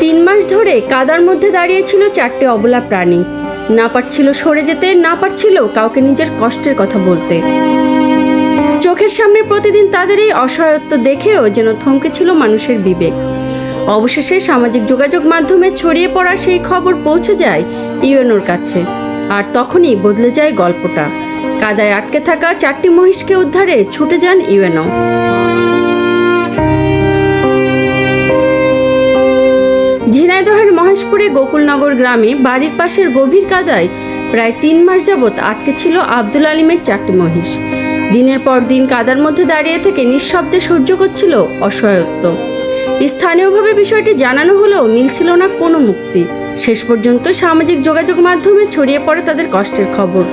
3 মাস ধরে কাদার মধ্যে দাঁড়িয়েছিল 4টে অবলা প্রাণী। না পারছিল সরে যেতে, না পারছিল কাউকে নিজের কষ্টের কথা বলতে। চোখের সামনে প্রতিদিন তাদের এই অসহায়ত্ব দেখেও যেন থমকে ছিল মানুষের বিবেক। অবশেষে সামাজিক যোগাযোগ মাধ্যমে ছড়িয়ে পড়া সেই খবর পৌঁছে যায় ইউএনওর কাছে। আর তখনই বদলে যায় গল্পটা। কাদায় আটকে থাকা 4টি মহিষকে উদ্ধারে ছুটে যান ইউএনও। ঝিনাইদহের মহেশপুরে গোকুলনগর গ্রামে বাড়ির পাশের গভীর কাদায় প্রায় 3 মাস যাবৎ আটকে ছিল আব্দুল আলিমের 4টি মহিষ। দিনের পর দিন কাদার মধ্যে দাঁড়িয়ে থেকে নিঃশব্দে সহ্য করছিল অসহায়ত্ব। স্থানীয়ভাবে বিষয়টি জানানো হলেও মিলছিল না কোনো মুক্তি। শেষ পর্যন্ত সামাজিক যোগাযোগ মাধ্যমে ছড়িয়ে পড়ে তাদের কষ্টের খবর।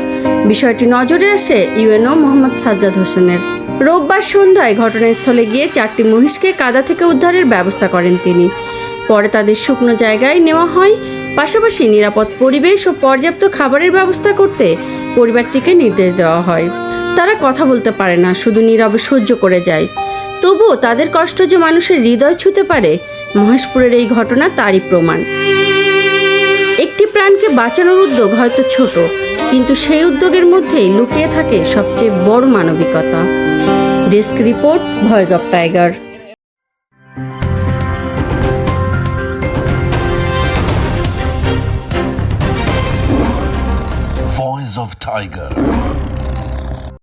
বিষয়টি নজরে আসে ইউএনও মোহাম্মদ সাজ্জাদ হোসেনের। রোববার সন্ধ্যায় ঘটনাস্থলে গিয়ে 4টি মহিষকে কাদা থেকে উদ্ধারের ব্যবস্থা করেন তিনি। পরে তাদের শুকনো জায়গায় নেওয়া হয়। পাশাপাশি নিরাপদ পরিবেশ ও পর্যাপ্ত খাবারের ব্যবস্থা করতে পরিবারটিকে নির্দেশ দেওয়া হয়। তারা কথা বলতে পারে না, শুধু নীরবে সহ্য করে যায়। তবুও তাদের কষ্ট যে মানুষের হৃদয় ছুঁতে পারে, মহেশপুরের এই ঘটনা তারই প্রমাণ। একটি প্রাণকে বাঁচানোর উদ্যোগ হয়তো ছোট, কিন্তু সেই উদ্যোগের মধ্যেই লুকিয়ে থাকে সবচেয়ে বড় মানবিকতা। Desk report, voice of tiger. Voice of Tiger.